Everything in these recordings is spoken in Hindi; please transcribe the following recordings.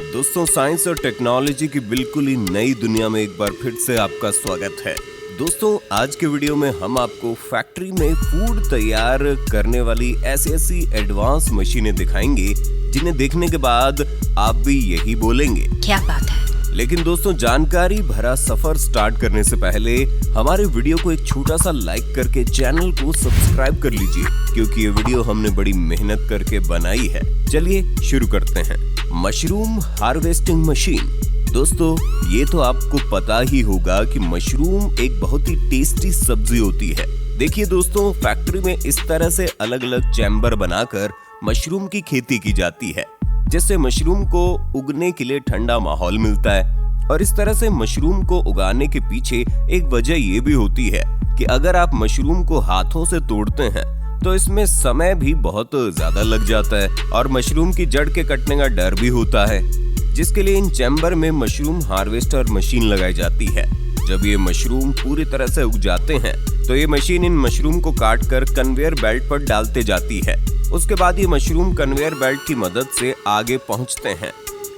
दोस्तों, साइंस और टेक्नोलॉजी की बिल्कुल ही नई दुनिया में एक बार फिर से आपका स्वागत है। दोस्तों, आज के वीडियो में हम आपको फैक्ट्री में फूड तैयार करने वाली ऐसी एडवांस मशीनें दिखाएंगे जिन्हें देखने के बाद आप भी यही बोलेंगे, क्या बात है। लेकिन दोस्तों, जानकारी भरा सफर स्टार्ट करने से पहले हमारे वीडियो को एक छोटा सा लाइक करके चैनल को सब्सक्राइब कर लीजिए, क्योंकि ये वीडियो हमने बड़ी मेहनत करके बनाई है। चलिए शुरू करते हैं। Mushroom harvesting machine. दोस्तों, ये तो आपको पता ही होगा कि मशरूम एक बहुत ही टेस्टी सब्जी होती है। देखिए दोस्तों, फैक्ट्री में इस तरह से अलग अलग चैम्बर बनाकर मशरूम की खेती की जाती है, जिससे मशरूम को उगने के लिए ठंडा माहौल मिलता है। और इस तरह से मशरूम को उगाने के पीछे एक वजह ये भी होती है कि अगर आप मशरूम को हाथों से तोड़ते हैं तो इसमें समय भी बहुत ज्यादा लग जाता है और मशरूम की जड़ के कटने का डर भी होता है, जिसके लिए इन चैम्बर में मशरूम हार्वेस्टर मशीन लगाई जाती है। जब ये मशरूम पूरी तरह से उग जाते हैं तो ये मशीन इन मशरूम को काट कर कन्वेयर बेल्ट पर डालते जाती है। उसके बाद ये मशरूम कन्वेयर बेल्ट की मदद से आगे पहुंचते हैं,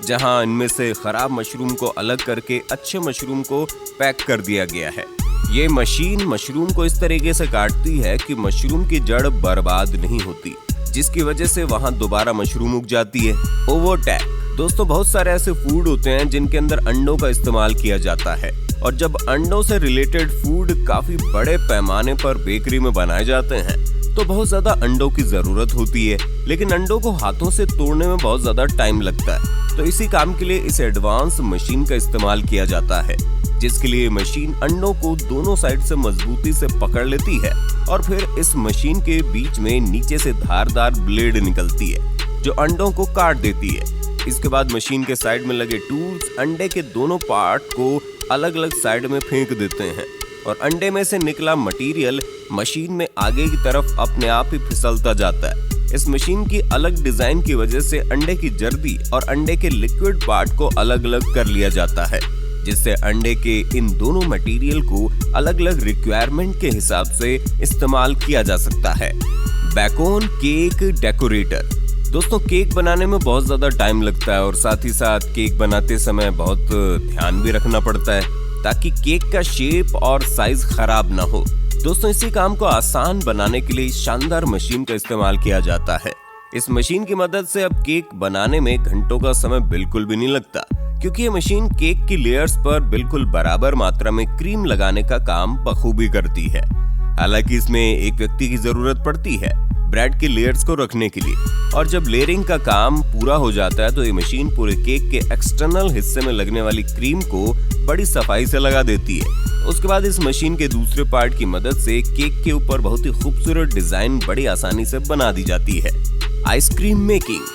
जहां इनमें से खराब मशरूम को अलग करके अच्छे मशरूम को पैक कर दिया गया है। ये मशीन मशरूम को इस तरीके से काटती है कि मशरूम की जड़ बर्बाद नहीं होती, जिसकी वजह से वहां दोबारा मशरूम उग जाती है। ओवरटेक। दोस्तों, बहुत सारे ऐसे फूड होते हैं जिनके अंदर अंडों का इस्तेमाल किया जाता है, और जब अंडों से रिलेटेड फूड काफी बड़े पैमाने पर बेकरी में बनाए जाते हैं तो बहुत ज्यादा अंडों की जरूरत होती है, लेकिन अंडों को हाथों से तोड़ने में बहुत ज्यादा टाइम लगता है। तो इसी काम के लिए इस एडवांस मशीन का इस्तेमाल किया जाता है, जिसके लिए मशीन अंडों को दोनों साइड से मजबूती से पकड़ लेती है और फिर इस मशीन के बीच में नीचे से धारदार ब्लेड निकलती है जो अंडों को काट देती है। इसके बाद मशीन के साइड में लगे टूल्स अंडे के दोनों पार्ट को अलग अलग साइड में फेंक देते हैं और अंडे में से निकला मटेरियल मशीन में आगे की तरफ अपने आप ही फिसलता जाता है। इस मशीन की अलग डिजाइन की वजह से अंडे की जर्दी और अंडे के लिक्विड पार्ट को अलग अलग कर लिया जाता है, जिससे अंडे के इन दोनों मटेरियल को अलग अलग रिक्वायरमेंट के हिसाब से इस्तेमाल किया जा सकता है। Bacon cake decorator. दोस्तों, केक बनाने में बहुत ज्यादा टाइम लगता है और साथ ही साथ केक बनाते समय बहुत ध्यान भी रखना पड़ता है ताकि केक का शेप और साइज खराब ना हो। दोस्तों, इसी काम को आसान बनाने के लिए शानदार मशीन का इस्तेमाल किया जाता है। इस मशीन की मदद से अब केक बनाने में घंटों का समय बिल्कुल भी नहीं लगता, क्योंकि ये मशीन केक की लेयर्स पर बिल्कुल बराबर मात्रा में क्रीम लगाने का काम बखूबी करती है। हालांकि इसमें एक व्यक्ति की जरूरत पड़ती है ब्रेड की लेयर्स को रखने के लिए, और जब लेयरिंग का काम पूरा हो जाता है तो ये मशीन पूरे केक के एक्सटर्नल हिस्से में लगने वाली क्रीम को बड़ी सफाई से लगा देती है। उसके बाद इस मशीन के दूसरे पार्ट की मदद से केक के ऊपर बहुत ही खूबसूरत डिजाइन बड़ी आसानी से बना दी जाती है। Ice cream making.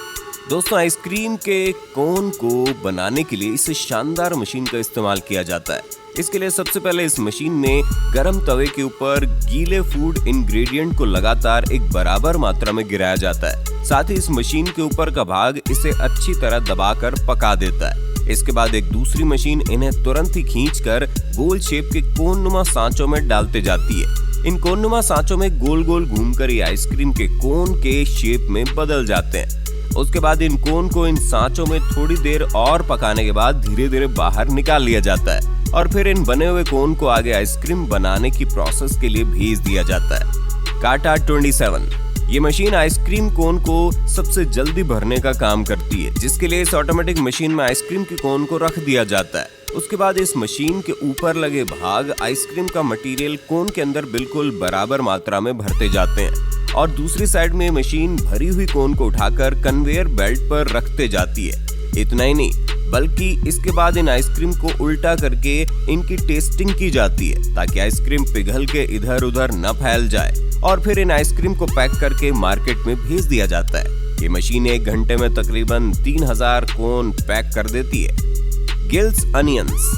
दोस्तों, आइसक्रीम के कोन को बनाने के लिए इस शानदार मशीन का इस्तेमाल किया जाता है। इसके लिए सबसे पहले इस मशीन में गरम तवे के ऊपर गीले फूड इंग्रेडिएंट को लगातार एक बराबर मात्रा में गिराया जाता है। साथ ही इस मशीन के ऊपर का भाग इसे अच्छी तरह दबाकर पका देता है। इसके बाद एक दूसरी मशीन इन्हें तुरंत ही खींचकर गोल शेप के कोननुमा सांचों में डालते जाती है। इन कोननुमा सांचों में गोल गोल घूमकर ये आइसक्रीम के कोन के शेप में बदल जाते हैं। उसके बाद इन कोन को इन सांचों में थोड़ी देर और पकाने के बाद धीरे धीरे बाहर निकाल लिया जाता है और फिर इन बने हुए कोन को आगे आइसक्रीम बनाने की प्रोसेस के लिए भेज दिया जाता है। काटा 27। ये मशीन आइसक्रीम कोन को सबसे जल्दी भरने का काम करती है, जिसके लिए इस ऑटोमेटिक मशीन में आइसक्रीम के कोन को रख दिया जाता है। उसके बाद इस मशीन के ऊपर लगे भाग आइसक्रीम का मटेरियल कोन के अंदर बिल्कुल बराबर मात्रा में भरते जाते हैं और दूसरी साइड में मशीन भरी हुई कोन को उठाकर कन्वेयर बेल्ट पर रखते जाती है। इतना ही नहीं, बल्कि इसके बाद इन आइसक्रीम को उल्टा करके इनकी टेस्टिंग की जाती है ताकि आइसक्रीम पिघल के इधर उधर न फैल जाए, और फिर इन आइसक्रीम को पैक करके मार्केट में भेज दिया जाता है। ये मशीन 1 घंटे में तकरीबन 3000 कोन पैक कर देती है। Gills onions.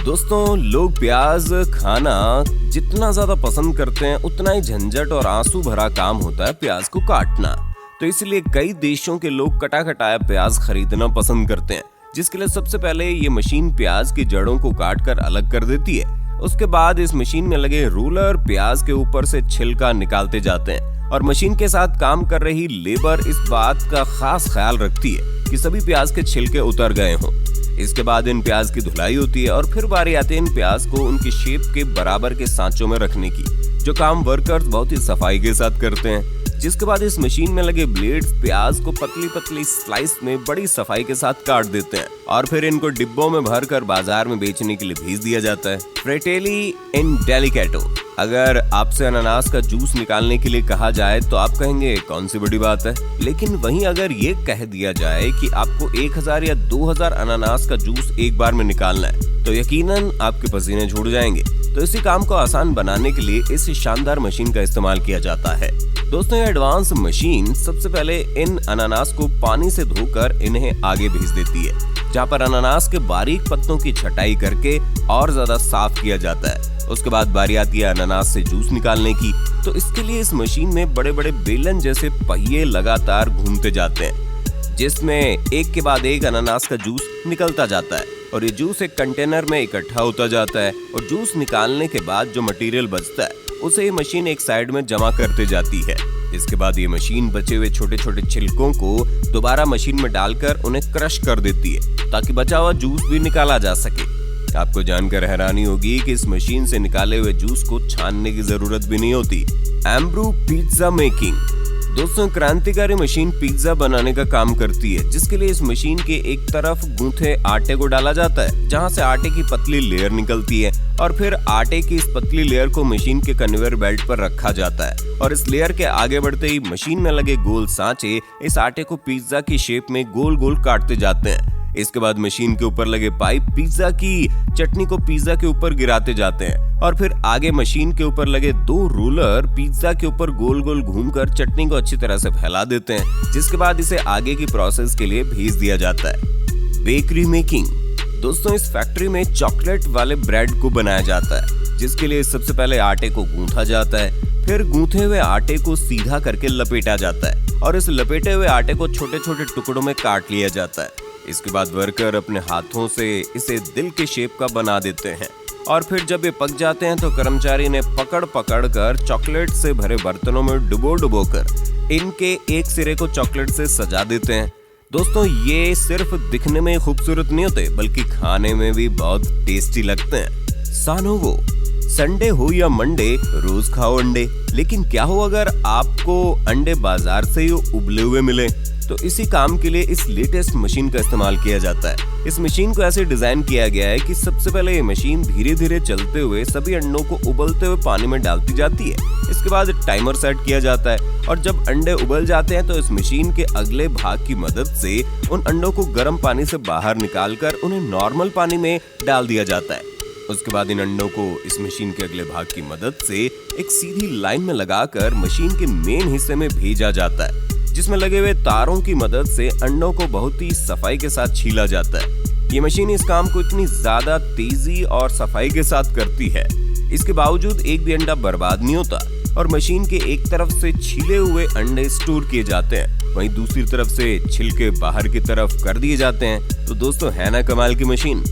दोस्तों, लोग प्याज खाना जितना ज्यादा पसंद करते हैं उतना ही झंझट और आंसू भरा काम होता है प्याज को काटना। तो इसलिए कई देशों के लोग कटा कटाया प्याज खरीदना पसंद करते हैं, जिसके लिए सबसे पहले ये मशीन प्याज की जड़ों को काट कर अलग कर देती है। उसके बाद इस मशीन में लगे रूलर प्याज के ऊपर से छिलका निकालते जाते हैं और मशीन के साथ काम कर रही लेबर इस बात का खास ख्याल रखती है कि सभी प्याज के छिलके उतर गए हों। इसके बाद इन प्याज की धुलाई होती है और फिर बारी आती है इन प्याज को उनकी शेप के बराबर के सांचों में रखने की, जो काम वर्कर्स बहुत ही सफाई के साथ करते हैं। जिसके बाद इस मशीन में लगे ब्लेड्स प्याज को पतली पतली स्लाइस में बड़ी सफाई के साथ काट देते हैं और फिर इनको डिब्बों में भरकर बाजार में बेचने के लिए भेज दिया जाता है। फ्रेटेली इंडेलिकेटो। अगर आपसे अनानास का जूस निकालने के लिए कहा जाए तो आप कहेंगे कौन सी बड़ी बात है, लेकिन वहीं अगर ये कह दिया जाए कि आपको 1000 या 2000 अनानास का जूस एक बार में निकालना है तो यकीनन आपके पसीने छूट जाएंगे। तो इसी काम को आसान बनाने के लिए इस शानदार मशीन का इस्तेमाल किया जाता है। दोस्तों, ये एडवांस मशीन सबसे पहले इन अनानास को पानी से धोकर इन्हें आगे भेज देती है, जहाँ पर अनानास के बारीक पत्तों की छटाई करके और ज्यादा साफ किया जाता है। उसके बाद बारी आती है अनानास से जूस निकालने की। तो इसके लिए इस मशीन में बड़े बड़े बेलन जैसे पहिए लगातार घूमते जाते हैं, जिसमें एक के बाद एक अनानास का जूस निकलता जाता है और ये जूस एक कंटेनर में इकट्ठा होता जाता है और जूस निकालने के बाद जो मटेरियल बचता है उसे ये मशीन एक साइड में जमा करते जाती है। इसके बाद ये मशीन बचे हुए छोटे छोटे छिलकों को दोबारा मशीन में डालकर उन्हें क्रश कर देती है ताकि बचा हुआ जूस भी निकाला जा सके। आपको जानकर हैरानी होगी कि इस मशीन से निकाले हुए जूस को छानने की जरूरत भी नहीं होती। एम्ब्रू पिज्जा मेकिंग। दोस्तों, क्रांतिकारी मशीन पिज्जा बनाने का काम करती है, जिसके लिए इस मशीन के एक तरफ गूंथे आटे को डाला जाता है, जहां से आटे की पतली लेयर निकलती है और फिर आटे की इस पतली लेयर को मशीन के कन्वेयर बेल्ट पर रखा जाता है और इस लेयर के आगे बढ़ते ही मशीन में लगे गोल सांचे इस आटे को पिज्जा की शेप में गोल गोल काटते जाते हैं। इसके बाद मशीन के ऊपर लगे पाइप पिज्जा की चटनी को पिज्जा के ऊपर गिराते जाते हैं और फिर आगे मशीन के ऊपर लगे 2 रोलर पिज्जा के ऊपर गोल गोल घूमकर चटनी को अच्छी तरह से फैला देते हैं, जिसके बाद इसे आगे की प्रोसेस के लिए भेज दिया जाता है। Bakery making. दोस्तों, इस फैक्ट्री में चॉकलेट वाले ब्रेड को बनाया जाता है, जिसके लिए सबसे पहले आटे को गूंथा जाता है, फिर गूंथे हुए आटे को सीधा करके लपेटा जाता है और इस लपेटे हुए आटे को छोटे छोटे टुकड़ों में काट लिया जाता है। इसके बाद वर्कर अपने हाथों से इसे दिल के शेप का बना देते हैं और फिर जब ये पक जाते हैं तो कर्मचारी इन्हें पकड़ पकड़ कर चॉकलेट से भरे बर्तनों में डुबो कर इनके एक सिरे को चॉकलेट से सजा देते हैं। दोस्तों, ये सिर्फ दिखने में खूबसूरत नहीं होते बल्कि खाने में भी बहुत टेस्टी लगते हैं। सानोवो। संडे हो या मंडे, रोज खाओ अंडे। लेकिन क्या हो अगर आपको अंडे बाजार से ही उबले हुए मिले? तो इसी काम के लिए इस लेटेस्ट मशीन का इस्तेमाल किया जाता है। इस मशीन को ऐसे डिजाइन किया गया है कि सबसे पहले ये मशीन धीरे धीरे चलते हुए सभी अंडों को उबलते हुए पानी में डालती जाती है। इसके बाद टाइमर सेट किया जाता है और जब अंडे उबल जाते हैं तो इस मशीन के अगले भाग की मदद से उन अंडों को गर्म पानी से बाहर निकालकर उन्हें नॉर्मल पानी में डाल दिया जाता है। उसके बाद इन अंडों को इस मशीन के अगले भाग की मदद से एक सीधी लाइन में लगाकर मशीन के मेन हिस्से में भेजा जाता है, जिसमें लगे हुए तारों की मदद से अंडों को बहुत ही सफाई के साथ छीला जाता है। ये मशीन इस काम को इतनी ज्यादा तेजी और सफाई के साथ करती है, इसके बावजूद एक भी अंडा बर्बाद नहीं होता और मशीन के एक तरफ से छीले हुए अंडे स्टोर किए जाते हैं, वहीं दूसरी तरफ से छिलके बाहर की तरफ कर दिए जाते हैं। तो दोस्तों, है ना कमाल की मशीन।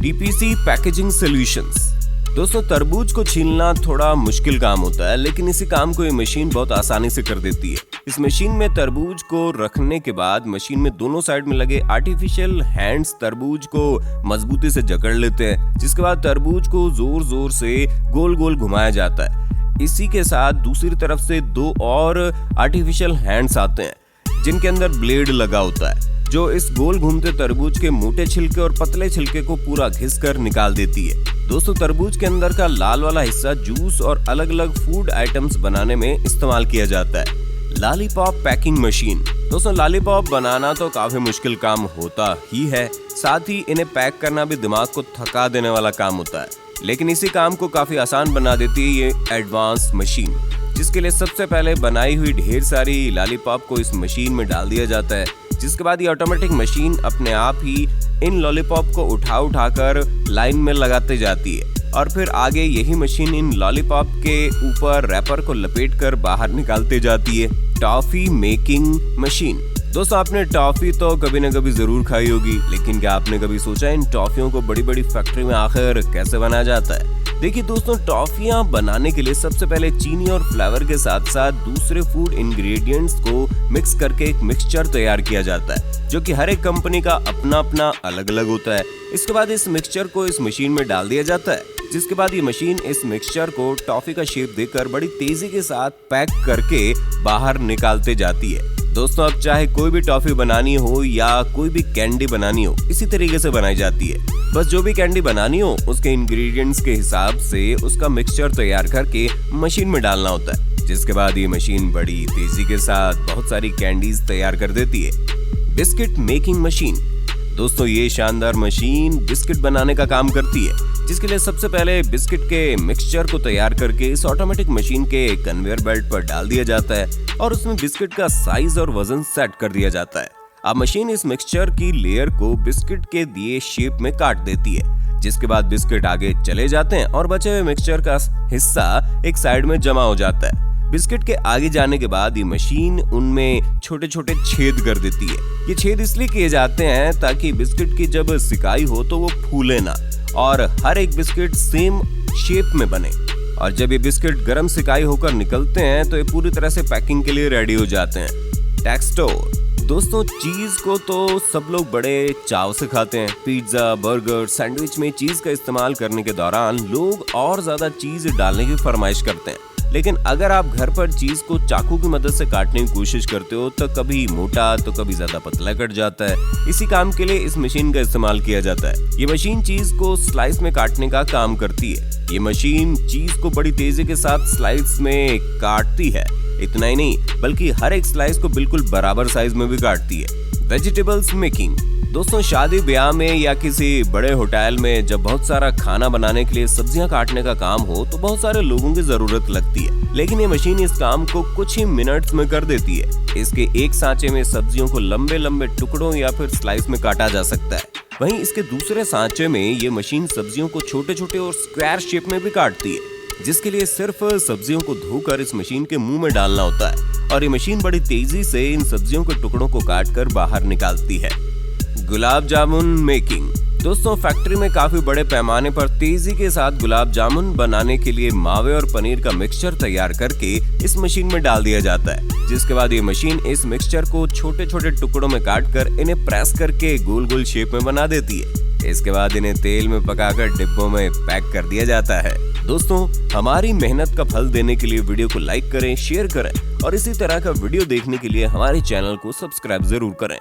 TPC packaging solutions. दोस्तों, तरबूज को छीलना थोड़ा मुश्किल काम होता है, लेकिन इसी काम को ये मशीन बहुत आसानी से कर देती है। इस मशीन में तरबूज को रखने के बाद मशीन में दोनों साइड में लगे आर्टिफिशियल हैंड्स तरबूज को मजबूती से जकड़ लेते हैं, जिसके बाद तरबूज को जोर जोर से गोल गोल घुमाया जाता है। इसी के साथ दूसरी तरफ से 2 और आर्टिफिशियल हैंड्स आते हैं, जिनके अंदर ब्लेड लगा होता है, जो इस गोल घूमते तरबूज के मोटे छिलके और पतले छिलके को पूरा घिसकर निकाल देती है। दोस्तों, तरबूज के अंदर का लाल वाला हिस्सा जूस और अलग अलग फूड आइटम्स बनाने में इस्तेमाल किया जाता है। Lollipop packing machine. दोस्तों, लॉलीपॉप बनाना तो काफी मुश्किल काम होता ही है, साथ ही इन्हें पैक करना भी दिमाग को थका देने वाला काम होता है, लेकिन इसी काम को काफी आसान बना देती है ये एडवांस मशीन, जिसके लिए सबसे पहले बनाई हुई ढेर सारी लॉलीपॉप को इस मशीन में डाल दिया जाता है, जिसके बाद ये ऑटोमेटिक मशीन अपने आप ही इन लॉलीपॉप को उठाकर लाइन में लगाते जाती है और फिर आगे यही मशीन इन लॉलीपॉप के ऊपर रैपर को लपेटकर बाहर निकालते जाती है। Toffee making machine. दोस्तों, आपने टॉफी तो कभी न कभी जरूर खाई होगी, लेकिन क्या आपने कभी सोचा इन टॉफियों को बड़ी बड़ी फैक्ट्री में आखिर कैसे बनाया जाता है? देखिए दोस्तों, टॉफियां बनाने के लिए सबसे पहले चीनी और फ्लेवर के साथ साथ दूसरे फूड इंग्रेडिएंट्स को मिक्स करके एक मिक्सचर तैयार किया जाता है, जो कि हर एक कंपनी का अपना अपना अलग अलग होता है। इसके बाद इस मिक्सचर को इस मशीन में डाल दिया जाता है, जिसके बाद ये मशीन इस मिक्सचर को टॉफी का शेप देकर बड़ी तेजी के साथ पैक करके बाहर निकालते जाती है। दोस्तों, अब चाहे कोई भी टॉफी बनानी हो या कोई भी कैंडी बनानी हो, इसी तरीके से बनाई जाती है। बस जो भी कैंडी बनानी हो उसके इंग्रेडिएंट्स के हिसाब से उसका मिक्सचर तैयार करके मशीन में डालना होता है, जिसके बाद ये मशीन बड़ी तेजी के साथ बहुत सारी कैंडीज तैयार कर देती है। Biscuit making machine. दोस्तों, ये शानदार मशीन बिस्किट बनाने का काम करती है, जिसके लिए सबसे पहले बिस्किट के मिक्सचर को तैयार करके इस ऑटोमेटिक मशीन के कन्वेयर बेल्ट पर डाल दिया जाता है और उसमें बिस्किट का साइज और वजन सेट कर दिया जाता है। अब मशीन इस मिक्सचर की लेयर को बिस्किट के दिए शेप में काट देती है, जिसके बाद बिस्किट आगे चले जाते हैं और बचे हुए मिक्सचर का हिस्सा एक साइड में जमा हो जाता है। बिस्किट के आगे जाने के बाद ये मशीन उनमें छोटे छोटे छेद कर देती है। ये छेद इसलिए किए जाते हैं ताकि बिस्किट की जब सिकाई हो तो वो फूले ना और हर एक बिस्किट सेम शेप में बने। और जब ये बिस्किट गर्म सिकाई होकर निकलते हैं तो ये पूरी तरह से पैकिंग के लिए रेडी हो जाते हैं। टेक्सटोर। दोस्तों, चीज को तो सब लोग बड़े चाव से खाते हैं। पिज्जा, बर्गर, सैंडविच में चीज का इस्तेमाल करने के दौरान लोग और ज्यादा चीज डालने की फरमाइश करते हैं। लेकिन अगर आप घर पर चीज को चाकू की मदद से काटने की कोशिश करते हो तो कभी मोटा तो कभी ज्यादा पतला कट जाता है। इसी काम के लिए इस मशीन का इस्तेमाल किया जाता है। ये मशीन चीज को स्लाइस में काटने का काम करती है। ये मशीन चीज को बड़ी तेजी के साथ स्लाइस में काटती है। इतना ही नहीं, बल्कि हर एक स्लाइस को बिल्कुल बराबर साइज में भी काटती है। Vegetables making. दोस्तों, शादी ब्याह में या किसी बड़े होटल में जब बहुत सारा खाना बनाने के लिए सब्जियां काटने का काम हो तो बहुत सारे लोगों की जरूरत लगती है, लेकिन ये मशीन इस काम को कुछ ही मिनट्स में कर देती है। इसके एक सांचे में सब्जियों को लंबे लंबे टुकड़ों या फिर स्लाइस में काटा जा सकता है। वहीं इसके दूसरे सांचे में ये मशीन सब्जियों को छोटे छोटे और स्क्वायर शेप में भी काटती है, जिसके लिए सिर्फ सब्जियों को धोकर इस मशीन के मुंह में डालना होता है और ये मशीन बड़ी तेजी से इन सब्जियों के टुकड़ों को काटकर बाहर निकालती है। गुलाब जामुन मेकिंग। दोस्तों, फैक्ट्री में काफी बड़े पैमाने पर तेजी के साथ गुलाब जामुन बनाने के लिए मावे और पनीर का मिक्सचर तैयार करके इस मशीन में डाल दिया जाता है, जिसके बाद ये मशीन इस मिक्सचर को छोटे छोटे टुकड़ों में काटकर इन्हें प्रेस करके गोल गोल शेप में बना देती है। इसके बाद इन्हें तेल में पकाकर डिब्बों में पैक कर दिया जाता है। दोस्तों, हमारी मेहनत का फल देने के लिए वीडियो को लाइक करें, शेयर करें और इसी तरह का वीडियो देखने के लिए हमारे चैनल को सब्सक्राइब जरूर करें।